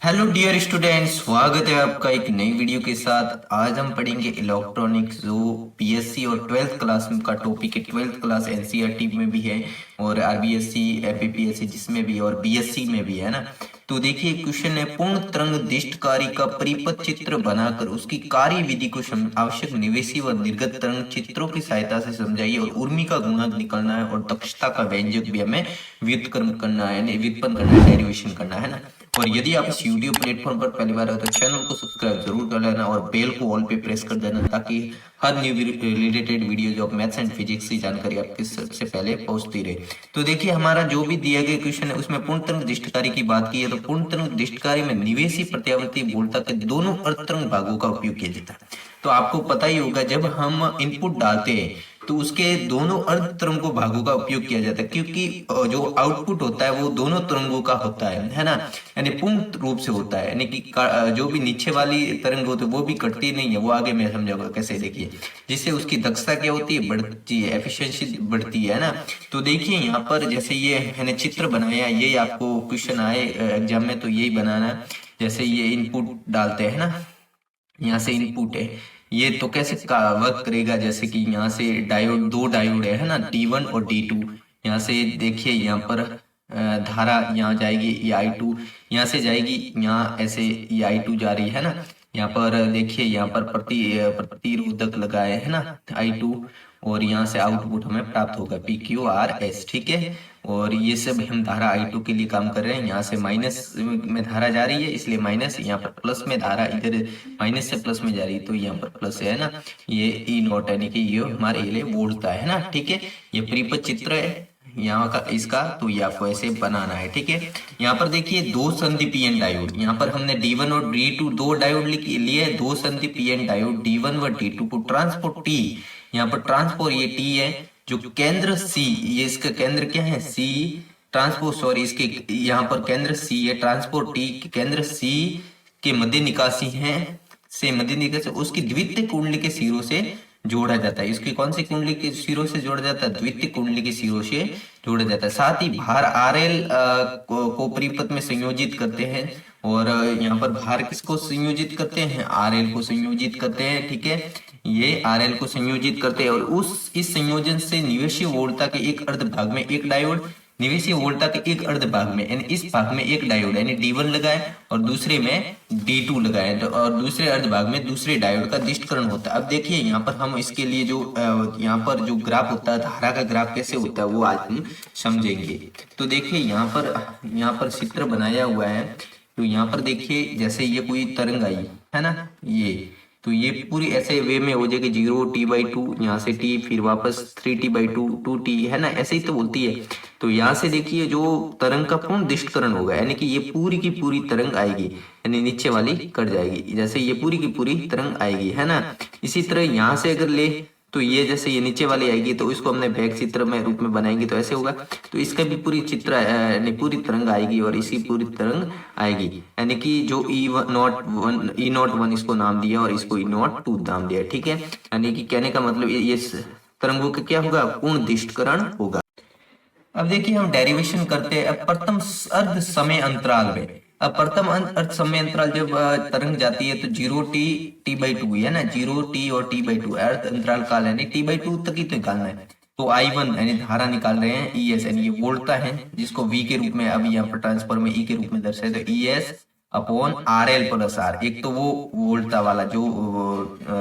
Hello dear students, स्वागत है आपका एक नई वीडियो के साथ। आज हम पढ़ेंगे इलेक्ट्रॉनिक्स, जो पीएससी और ट्वेल्थ क्लास का टॉपिक है। ट्वेल्थ क्लास एनसीईआरटी में भी है और आरबीएससी एपीपीएससी जिसमें भी और बीएससी में भी है ना। तो देखिए क्वेश्चन है, पूर्ण तरंग दिष्टकारी का परिपथ चित्र बनाकर उसकी कार्य विधि को आवश्यक निवेशी व निर्गत तरंग चित्रों की सहायता से समझाइए और उर्मी का गुणक निकालना है और दक्षता का व्यंजक भी हमें व्युत्क्रम करना है, यानी व्युत्पन्न करना है, डेरिवेशन करना है ना। और यदि आप इस वीडियो प्लेटफॉर्म पर पहली बार हो तो चैनल को सब्सक्राइब जरूर कर लेना और बेल को ऑल पे प्रेस कर देना, ताकि हर न्यू रिलेटेड वीडियो जो मैथ्स एंड फिजिक्स की जानकारी आपके सबसे पहले पहुंचती रहे। तो देखिए हमारा जो भी दिया गया क्वेश्चन है उसमें पूर्णतरंग दिष्टकारी की बात की है। तो पूर्णतरंग दिष्टकारी में निवेशी प्रत्यावर्ती बोलता के दोनों अर्धतरंग भागों का उपयोग किया जाता है। तो आपको पता ही होगा, जब हम इनपुट डालते हैं तो उसके दोनों अर्ध तरंगों भागों का उपयोग किया जाता है, क्योंकि जो आउटपुट होता है वो दोनों तरंगों का होता है ना। यानी पूर्ण रूप से होता है, यानी कि जो भी नीचे वाली तरंग होती है वो भी कटती नहीं है। वो आगे मैं समझाऊंगा कैसे। देखिए जिससे उसकी दक्षता क्या होती है, बढ़ती है, एफिशिएंसी बढ़ती है ना। तो देखिए यहाँ पर जैसे ये मैंने चित्र बनाया, ये आपको क्वेश्चन आए एग्जाम में तो यही बनाना है। जैसे ये इनपुट डालते हैं ना, यहाँ से इनपुट है, ये तो कैसे का वर्क करेगा। जैसे कि यहाँ से डायोड, दो डायोड है ना, D1 और D2। यहाँ से देखिए यहाँ पर धारा यहाँ जाएगी, ये I2 यहाँ से जाएगी, यहाँ ऐसे ये I2 जा रही है ना। यहाँ पर देखिए यहाँ पर प्रतिरोधक लगाए है ना I2, और यहाँ से आउटपुट हमें प्राप्त होगा PQRS, ठीक है। और ये सब हम धारा I2 के लिए काम कर रहे हैं। यहाँ से माइनस में धारा जा रही है इसलिए माइनस, यहाँ पर प्लस में धारा इधर माइनस से प्लस में जा रही है तो यहाँ पर प्लस है ना। ये ई नॉट यानी कि ये हमारे लिए वोल्ट है ना, ठीक है। ये परिपथ चित्र है यहाँ का इसका, तो ये आपको ऐसे बनाना है, ठीक है। यहाँ पर देखिए दो संधि पीएन डायोड, यहाँ पर हमने D1 और D2 दो डायोड लिए, दो संधि पीएन डायोड D1 व D2 को ट्रांसपोर्ट T, यहाँ पर ट्रांसपोर्ट ये T है, जो केंद्र C, ये इसका केंद्र क्या है C ट्रांसपोर्ट, सॉरी इसके यहाँ पर केंद्र C है, ट्रांसपोर्ट T केंद्र C के मध्य निकासी है, से मध्य निकासी उसकी द्वितीय कुंडली के सिरों से जोड़ा जाता है। इसकी कौन सी कुंडली के सिरों से जोड़ा जाता है, द्वितीय कुंडली के सिरों से जोड़ा जाता है। साथ ही भार RL को परिपथ में संयोजित करते हैं, और यहाँ पर भार किसको संयोजित करते हैं, RL को संयोजित करते हैं, ठीक है। ये RL को संयोजित करते हैं और इस संयोजन से निवेशी वोल्टता के एक अर्ध भाग में एक डायोड, निवेशी वोल्टता के एक अर्ध भाग में यानी इस भाग में एक डायोड यानी D1 लगाए और दूसरे में D2 लगाए, तो और दूसरे अर्ध भाग में दूसरे डायोड का दिष्टकरण होता है। अब देखिए यहाँ पर हम इसके लिए जो यहाँ पर जो ग्राफ होता है, धारा का ग्राफ कैसे होता है वो आज हम समझेंगे। तो देखिए यहाँ पर चित्र बनाया हुआ है। तो यहाँ पर देखिए जैसे ये कोई तरंग आई है ना, ये तो ये पूरी ऐसे वे में हो जाएगी 0T/2, यहाँ से T फिर वापस 3T/2 2T है ना, ऐसे ही तो बोलती है। तो यहाँ से देखिए जो तरंग का पूर्ण दिष्टकरण होगा, यानी कि ये पूरी की पूरी तरंग आएगी, यानी नीचे वाली कट जाएगी, जैसे ये पूरी की पूरी तरंग आएगी है ना। इसी तरह यहाँ से अगर ले तो ये जैसे ये नीचे वाली आएगी तो इसको हमने बैक चित्र में रूप में बनाएंगे तो ऐसे होगा। तो इसका भी पूरी चित्र यानी पूरी तरंग आएगी और इसी पूरी तरंग आएगी, यानी कि जो E0 1 इसको नाम दिया और इसको E0 2 नाम दिया, ठीक है। यानी कि कहने का मतलब ये तरंगों का क्या होगा, पूर्ण दिष्टकरण होगा। अब देखिए हम डेरिवेशन करते हैं। अब प्रथम अर्ध समय अंतराल में, अब प्रथम अर्ध समय अंतराल जब तरंग जाती है तो 0T/2 है ना, 0T और T/2 अर्ध अंतराल काल यानी T/2 तक ही तो निकालना है। तो I1 यानी धारा निकाल रहे हैं, ES यानी ये वोल्टता है जिसको V के रूप में अभी यहाँ पर ट्रांसफर में E के रूप में दर्शाए, तो ES upon RL plus R। एक तो वो वोल्टता वाला जो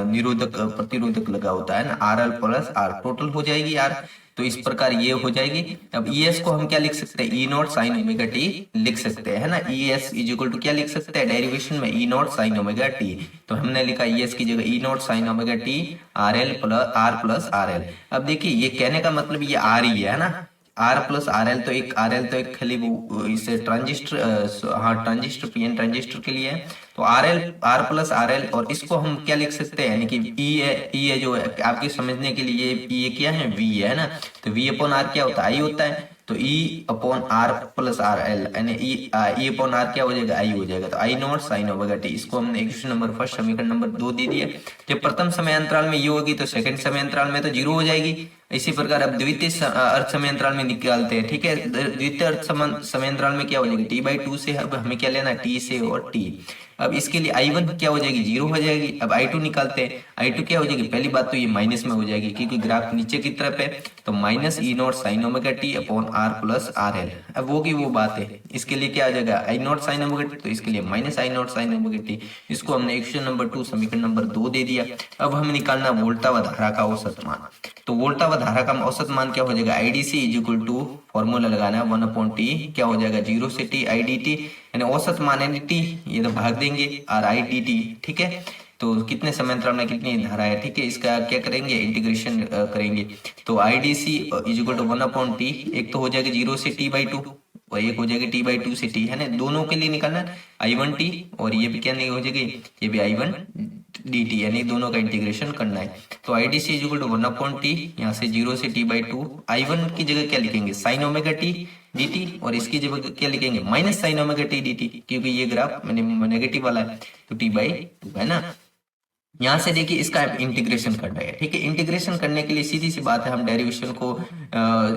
निरोधक प्रतिरोधक लगा होता है ना, RL प्लस R टोटल हो जाएगी R। तो इस प्रकार ये हो जाएगी। अब ES को हम क्या लिख सकते हैं, E0 sin ओमेगा t लिख सकते हैं ना। ES इज इक्वल टू क्या लिख सकते हैं डेरिवेशन में, E0 sin ओमेगा t। तो हमने लिखा ES की जगह E0 sin omega t R plus RL। अब देखिए ये कहने का मतलब ये R ही है ना, R प्लस RL तो एक खाली वो इसे ट्रांजिस्टर, हाँ ट्रांजिस्टर पीएन ट्रांजिस्टर के लिए है। तो R प्लस RL, और इसको हम क्या लिख सकते हैं, यानी कि E है जो आपके समझने के लिए E क्या है, V है ना। तो V अपॉन R क्या होता है, I होता है। तो E upon R plus RL यानी E अपॉन R क्या हो जाएगा, I हो जाएगा। तो I0 sin ओमेगा t, इसको हमने इक्वेशन नंबर फर्स्ट समीकरण नंबर 2 दे दिया। जब प्रथम समय अंतराल में ये होगी तो सेकंड समय अंतराल में तो 0 हो जाएगी। इसी प्रकार अब द्वितीय अर्थ समय अंतराल में निकालते हैं, ठीक है। द्वितीय अर्थ समय अंतराल में क्या हो जाएगी, t/2 से अब हमें क्या लेना है, t से और t। अब इसके लिए I1 क्या हो जाएगी, 0 हो जाएगी। अब I2 निकालते हैं, I2 क्या हो जाएगी, पहली बात तो ये माइनस में हो जाएगी क्योंकि ग्राफ नीचे की तरफ है, तो minus E0 sin omega t upon r plus RL। अब वो की वो बात है, इसके लिए क्या आ जाएगा, I0 sin ओमेगा t, तो इसके लिए minus I0 sin omega t। इसको हमने इक्वेशन नंबर 2 समीकरण नंबर 2 दे दिया। अब हमें निकालना वोल्टा व धारा का औसत मान। तो वोल्टा व धारा का औसत मान क्या हो जाएगा, IDC is equal to, formula लगाना है 1/t, क्या हो जाएगा 0 से t IDT, यानी औसत मान है t, ये तो भाग देंगे और IDT, ठीक है। तो कितने समय अंतराल में कितनी धारा है, ठीक है, इसका क्या करेंगे, इंटीग्रेशन करेंगे। तो IDC is equal to 1/t, एक तो हो जाएगा 0 से t/2 और एक हो जाएगी t/2 से t, है ना। दोनों के लिए निकालना I1t और ये भी क्या नहीं हो जाएगी, ये भी I1dt, यानी दोनों का इंटीग्रेशन करना है। तो IDC is equal to 1/t, यहाँ से 0 से t/2, I1 की जगह क्या लिखेंगे, साइन ओमेगा t dt, और इसकी जगह क्या लिखेंगे, minus sine omega t dt, क्योंकि ये ग्राफ नेगेटिव वाला है, तो t/2 है ना। यहाँ से देखिए इसका इंटीग्रेशन करना है, ठीक है। इंटीग्रेशन करने के लिए सीधी सी बात है, हम डेरिवेशन को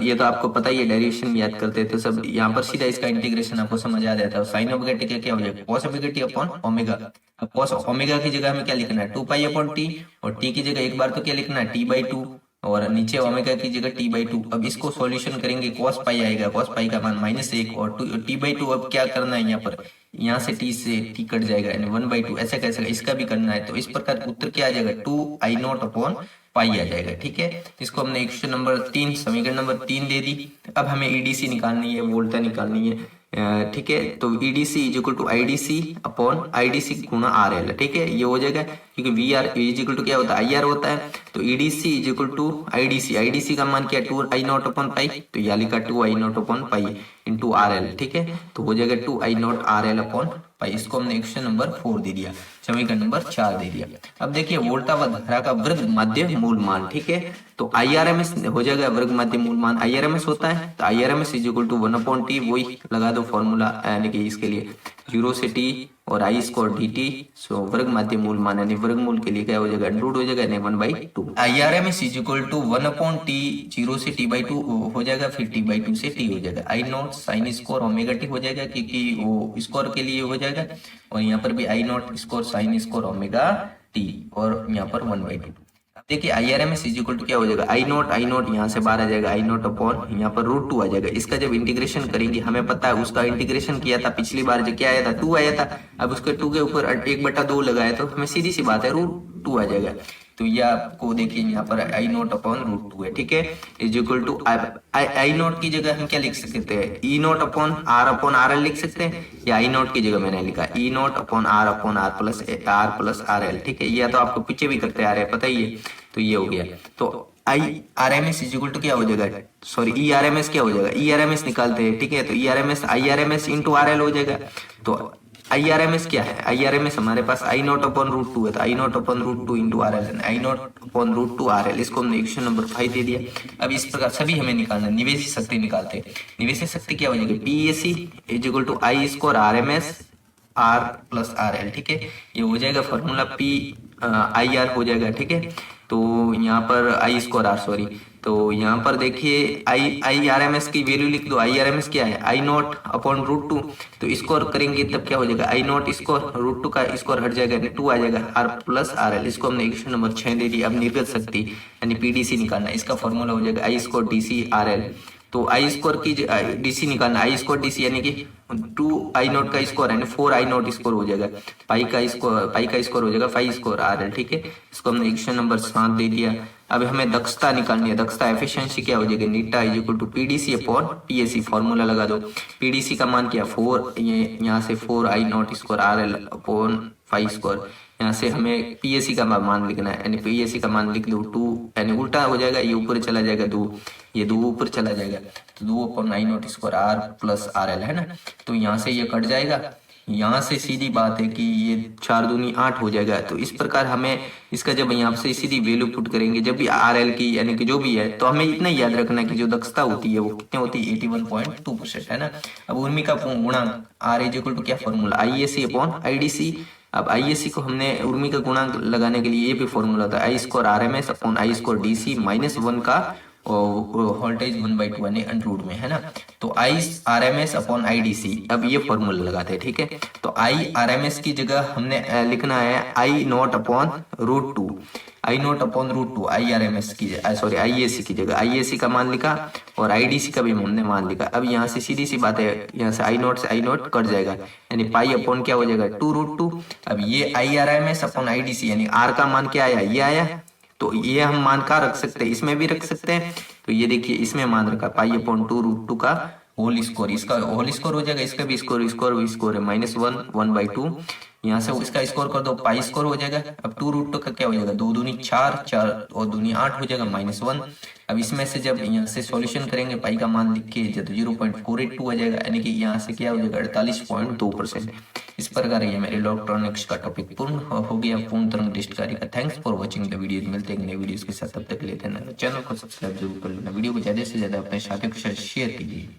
ये तो आपको पता ही है, डेरिवेशन याद करते हैं तो सब यहाँ पर सीधा इसका इंटीग्रेशन आपको समझ आ जाता है। साइन ओमेगा टी क्या हो जाएगा, cos omega T upon omega. अब कॉस ओमेगा की जगह हमें क्या लिखना है, 2 पाई अपॉन टी, और टी की जगह एक बार तो क्या लिखना है, t/2, और नीचे ओमेगा की जगह t/2। अब इसको सॉल्यूशन करेंगे, cos पाई आएगा, cos पाई का मान -1 और t/2। अब क्या करना है, यहाँ पर यहाँ से t से t कट जाएगा, यानी 1/2, ऐसा कैसे, इसका भी करना है। तो इस प्रकार उत्तर क्या आ जाएगा, 2I0 अपॉन पाई आ जाएगा, ठीक है। इसको हमने इक्वेशन नंबर 3 समीकरण नंबर 3 दे दी। अब हमें EDC निकालनी है, वोल्टा निकालनी है, ठीक है। तो EDC is equal to IDC upon IDC गुणा RL, ठीक है, ये हो जाएगा क्योंकि VR इज इक्वल टू क्या होता है, IR होता है। तो EDC is equal to IDC का मान क्या है, 2I0 अपॉन पाई, तो यहाँ लिखा 2I0 upon pi into RL, ठीक है। तो हो जाएगा 2I0 RL अपॉन पाई। इसको हमने इक्वेशन नंबर 4 दे दिया, समीकरण नंबर 4 दे दिया। अब देखिए वोल्टा व धारा का वर्ग माध्य मूल मान, ठीक है। तो IRMS हो जाएगा वर्ग माध्य मूल मान, IRMS होता है, तो IRMS is equal to 1/t, वही लगा दो फॉर्मूला, यानी कि इसके लिए 0 से t और I स्क्वायर dt, सो वर्ग माध्य मूल मान, यानी वर्गमूल के लिए क्या हो जाएगा, रूट हो जाएगा, यानी 1/2। IRMS is equal to 1/t, 0 से t/2 हो जाएगा, फिर t/2 से t हो जाएगा, I0 sine square omega t हो जाएगा, क्योंकि वो स्क्वायर के लिए हो जाएगा, और यहाँ पर भी I0 square sine square omega t, और यहाँ पर 1/2। देखिए IRMS इज इक्वल टू क्या हो जाएगा, I0 यहाँ से बाहर आ जाएगा, I0 अपॉन यहाँ पर √2 आ जाएगा। इसका जब इंटीग्रेशन करेंगे, हमें पता है उसका इंटीग्रेशन किया था पिछली बार, जो क्या आया था, 2 आया था। अब उसके 2 के ऊपर 1/2 लगाया, तो हमें सीधी सी बात है √2 आ जाएगा। तो ये आपको देखिए यहाँ पर I0 अपॉन √2 है, ठीक है, इज इक्वल टू I0 की जगह हम क्या लिख सकते हैं, E0 अपॉन RL लिख सकते हैं, या I0 की जगह मैंने लिखा E0 upon R plus RL, ठीक है। ये तो आपको पीछे भी करते आ रहे हैं, पता ही है। तो ये हो गया, तो IRMS इज इक्वल टू क्या हो जाएगा, सॉरी ERMS क्या हो जाएगा, ERMS निकालते हैं, ठीक है। तो IRMS इंटू RL हो जाएगा। तो IRMS क्या है, IRMS हमारे पास I0 अपॉन √2 है, तो I0 upon √2 into RL, I0 upon √2 RL। इसको हमने इक्वेशन नंबर 5 दे दिया। अब इस प्रकार सभी हमें निकालना, निवेशी शक्ति निकालते हैं। निवेशी शक्ति क्या हो जाएगी, PAC is equal to I square RMS R plus RL, ठीक है। ये हो जाएगा फॉर्मूला PIR हो जाएगा, ठीक है। तो यहाँ पर I स्क्वायर R, सॉरी, तो यहाँ पर देखिए IRMS की वैल्यू लिख दो। IRMS क्या है, I0 अपॉन √2, तो स्क्वायर करेंगे तब क्या हो जाएगा, I0 स्क्वायर √2 का स्क्वायर हट जाएगा, 2 आ जाएगा, R प्लस RL। इसको हमने इक्वेशन नंबर 6 दे दी। अब निर्गत शक्ति यानी PDC निकालना, इसका फॉर्मूला हो जाएगा I स्क्वायर DC RL। तो I स्क्वायर की DC निकालना, I स्क्वायर DC यानी कि 2I0 का स्क्वायर यानी 4I0 स्क्वायर हो जाएगा, पाई का स्क्वायर हो जाएगा 5 स्क्वायर RL, ठीक है। इसको हमने इक्वेशन नंबर 7 दे दिया। अब हमें दक्षता निकालनी है, दक्षता एफिशिएंसी क्या हो जाएगी, नीटा is equal to PDC upon PAC, formula लगा दो। PDC का मान क्या, 4, ये यहाँ से 4I0 square RL upon 5 square, यहाँ से हमें PAC का मान लिखना है, यानी PAC का मान लिख दो 2, यानी उल्टा हो जाएगा, ये ऊपर चला जाएगा 2, ये 2 ऊपर चला जाएगा, तो 2 upon I0 square R plus RL, है ना। तो यहाँ से ये कट जाएगा, यहाँ से सीधी बात है कि ये 4 दूनी 8 हो जाएगा। तो इस प्रकार हमें इसका जब यहाँ से सीधी वैल्यू पुट करेंगे, जब भी RL की यानी कि जो भी है, तो हमें इतना याद रखना है कि जो दक्षता होती है वो कितनी होती है, 81.2%, है ना। अब उर्मी का गुणांक R इज इक्वल टू क्या फॉर्मूला, IAC अपॉन IDC। अब IAC को हमने उर्मी का गुणांक लगाने के लिए ये भी फॉर्मूला था, I square RMS upon I square DC -1 का वोल्टेज 1/2 यानी अंडर में, है ना। तो I R M S upon I D C, अब ये फॉर्मूला लगाते हैं, ठीक है। तो आई आर एम एस की जगह हमने लिखना है I naught upon √2, I naught upon √2, I R M S की सॉरी आई ए सी की जगह आई ए सी का मान लिखा और आई डी सी का भी हमने मान लिखा। अब यहाँ से सीधी सी बात है, यहाँ से आई नॉट कट जाएगा, यानी पाई अपॉन क्या हो जाएगा 2√2। अब ये I R M S upon I D C, यानी आर का मान क्या आया, ये आया। तो ये हम मान का रख सकते हैं, इसमें भी रख सकते हैं। तो ये देखिए इसमें मान रखा पाई अपॉन 2√2 का होल स्कोर, इसका होल स्कोर हो जाएगा, इसका भी स्कोर है -1 1/2। यहाँ से इसका स्कोर कर दो, पाई स्कोर हो जाएगा। अब 2√2 का क्या हो जाएगा, 2 दूनी 4, 4 और दूनी 8 हो जाएगा -1। अब इसमें से जब यहाँ से सॉल्यूशन करेंगे पाई का मान लिख के तो 0.482 आ जाएगा, यानी कि यहाँ से क्या हो जाएगा 48.2%। इस प्रकार ये मेरे इलेक्ट्रॉनिक्स का टॉपिक पूर्ण हो गया, पूर्ण तरंग टेस्ट कार्य का। Thanks for watching the video. मिलते हैं नए वीडियोस के साथ, तब तक लेते हैं चैनल को सब्सक्राइब जरूर कर लेना, वीडियो को ज्यादा से ज्यादा अपने साथियों के साथ शेयर कीजिए।